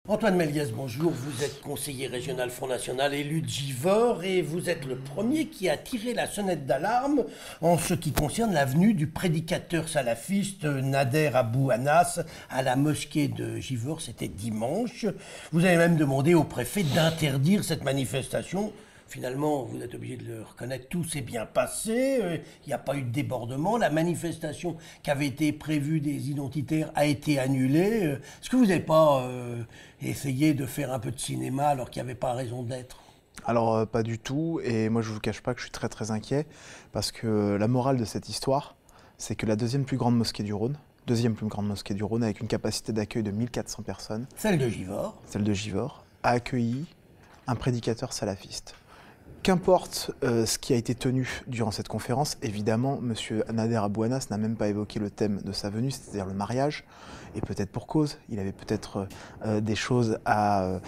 Antoine Méliès, bonjour. Vous êtes conseiller régional Front National élu de Givors et vous êtes le premier qui a tiré la sonnette d'alarme en ce qui concerne la venue du prédicateur salafiste Nader Abou Anas à la mosquée de Givors. C'était dimanche. Vous avez même demandé au préfet d'interdire cette manifestation. Finalement, vous êtes obligé de le reconnaître, tout s'est bien passé, il n'y a pas eu de débordement, la manifestation qui avait été prévue des identitaires a été annulée. Est-ce que vous n'avez pas essayé de faire un peu de cinéma alors qu'il n'y avait pas raison d'être ? Alors pas du tout, et moi je ne vous cache pas que je suis très inquiet, parce que la morale de cette histoire, c'est que la deuxième plus grande mosquée du Rhône, avec une capacité d'accueil de 1400 personnes, celle de Givors, a accueilli un prédicateur salafiste. Qu'importe ce qui a été tenu durant cette conférence, évidemment, M. Nader Abou Anas n'a même pas évoqué le thème de sa venue, c'est-à-dire le mariage, et peut-être pour cause. Il avait peut-être des choses à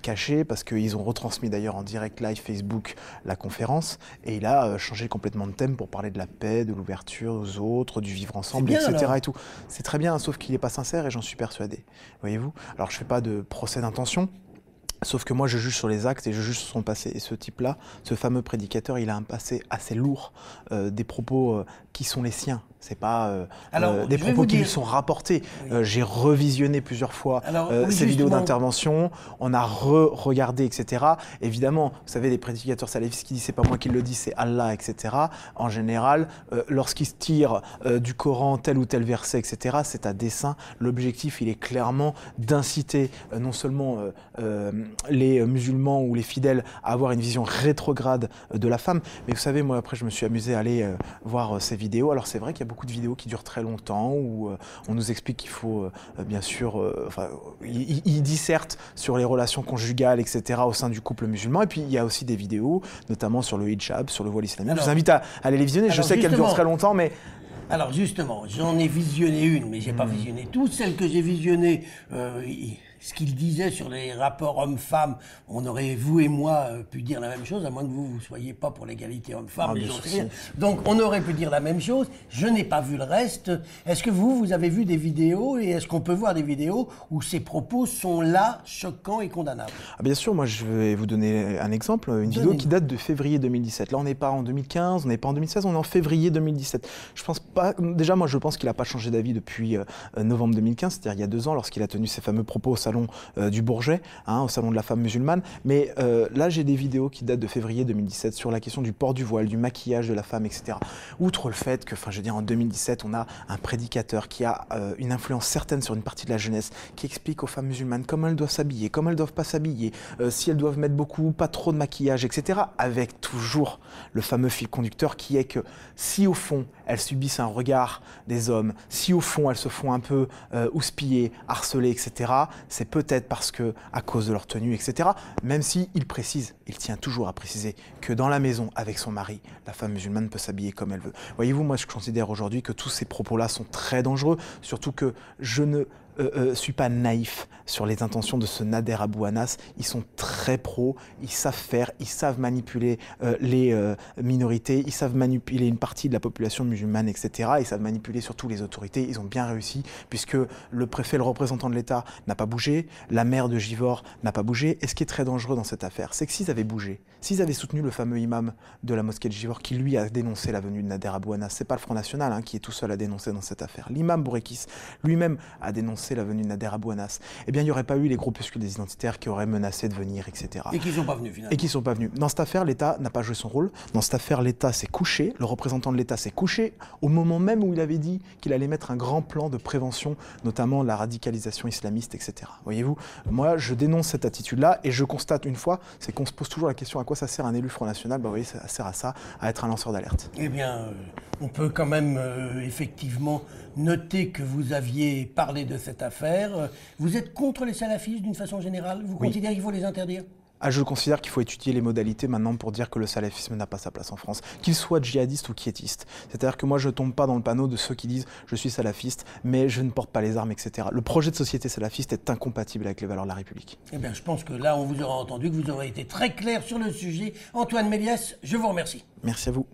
cacher, parce qu'ils ont retransmis d'ailleurs en direct live Facebook la conférence, et il a changé complètement de thème pour parler de la paix, de l'ouverture aux autres, du vivre ensemble, bien, etc. alors. Et tout. C'est très bien, sauf qu'il n'est pas sincère, et j'en suis persuadé. Voyez-vous ? Alors je ne fais pas de procès d'intention. Sauf que moi, je juge sur les actes et je juge sur son passé. Et ce type-là, ce fameux prédicateur, il a un passé assez lourd, des propos qui sont les siens. C'est pas des propos qui lui sont rapportés. Oui. J'ai revisionné plusieurs fois ces vidéos d'intervention, on a regardé, etc. Évidemment, vous savez, les prédicateurs salafistes qui disent c'est pas moi qui le dis, c'est Allah, etc. En général, lorsqu'ils se tirent du Coran tel ou tel verset, etc., c'est à dessein. L'objectif, il est clairement d'inciter non seulement les musulmans ou les fidèles à avoir une vision rétrograde de la femme. Mais vous savez, moi, après, je me suis amusé à aller voir ces vidéos. Alors, c'est vrai qu'il y a beaucoup de vidéos qui durent très longtemps, où on nous explique qu'il faut, bien sûr... il disserte sur les relations conjugales, etc., au sein du couple musulman. Et puis, il y a aussi des vidéos, notamment sur le hijab, sur le voile islamique. Je vous invite à aller les visionner. Je sais qu'elles durent très longtemps, mais... Alors justement, j'en ai visionné une, mais j'ai pas visionné toutes. Celles que j'ai visionnées, ce qu'il disait sur les rapports hommes-femmes, on aurait, vous et moi, pu dire la même chose, à moins que vous ne soyez pas pour l'égalité hommes-femmes. Donc on aurait pu dire la même chose. Je n'ai pas vu le reste. Est-ce que vous avez vu des vidéos et est-ce qu'on peut voir des vidéos où ces propos sont là, choquants et condamnables ? Bien sûr, moi je vais vous donner un exemple, une vidéo qui date de février 2017. Là on n'est pas en 2015, on n'est pas en 2016, on est en février 2017. Je pense pas, déjà moi je pense qu'il n'a pas changé d'avis depuis novembre 2015, c'est-à-dire il y a 2 ans lorsqu'il a tenu ses fameux propos au salon du Bourget, au salon de la femme musulmane. Mais là j'ai des vidéos qui datent de février 2017 sur la question du port du voile, du maquillage de la femme, etc. Outre le fait que, je veux dire, en 2017 on a un prédicateur qui a une influence certaine sur une partie de la jeunesse, qui explique aux femmes musulmanes comment elles doivent s'habiller, comment elles doivent pas s'habiller, si elles doivent mettre beaucoup ou pas trop de maquillage, etc. Avec toujours le fameux fil conducteur qui est que si au fond elles subissent un regard des hommes, si au fond elles se font un peu houspiller, harceler, etc., c'est peut-être parce que, à cause de leur tenue, etc., même s'il précise, il tient toujours à préciser que dans la maison, avec son mari, la femme musulmane peut s'habiller comme elle veut. Voyez-vous, moi je considère aujourd'hui que tous ces propos-là sont très dangereux, surtout que je ne suis pas naïf sur les intentions de ce Nader Abou Anas. Ils sont très pros, ils savent faire, ils savent manipuler les minorités, ils savent manipuler une partie de la population musulmane, etc. Ils savent manipuler surtout les autorités. Ils ont bien réussi puisque le préfet, le représentant de l'État n'a pas bougé, la maire de Givors n'a pas bougé. Et ce qui est très dangereux dans cette affaire, c'est que s'ils avaient bougé, s'ils avaient soutenu le fameux imam de la mosquée de Givors qui lui a dénoncé la venue de Nader Abou Anas, c'est pas le Front National qui est tout seul à dénoncer dans cette affaire. L'imam Bourekis lui-même a dénoncé la venue de Nader Abou Anas, eh bien il n'y aurait pas eu les groupuscules des identitaires qui auraient menacé de venir, etc. Et qui ne sont pas venus finalement. Et qui ne sont pas venus. Dans cette affaire, l'État n'a pas joué son rôle. Dans cette affaire, l'État s'est couché, le représentant de l'État s'est couché au moment même où il avait dit qu'il allait mettre un grand plan de prévention, notamment la radicalisation islamiste, etc. Voyez-vous, moi je dénonce cette attitude-là et je constate une fois, c'est qu'on se pose toujours la question à quoi ça sert un élu Front National. Vous voyez, ça sert à ça, à être un lanceur d'alerte. Eh bien, on peut quand même effectivement noter que vous aviez parlé de cette affaire. Vous êtes contre les salafistes d'une façon générale ? Vous considérez qu'il faut les interdire ? Je considère qu'il faut étudier les modalités maintenant pour dire que le salafisme n'a pas sa place en France, qu'il soit djihadiste ou quiétiste. C'est-à-dire que moi je ne tombe pas dans le panneau de ceux qui disent je suis salafiste mais je ne porte pas les armes, etc. Le projet de société salafiste est incompatible avec les valeurs de la République. Eh bien je pense que là on vous aura entendu, que vous aurez été très clair sur le sujet. Antoine Méliès, je vous remercie. Merci à vous.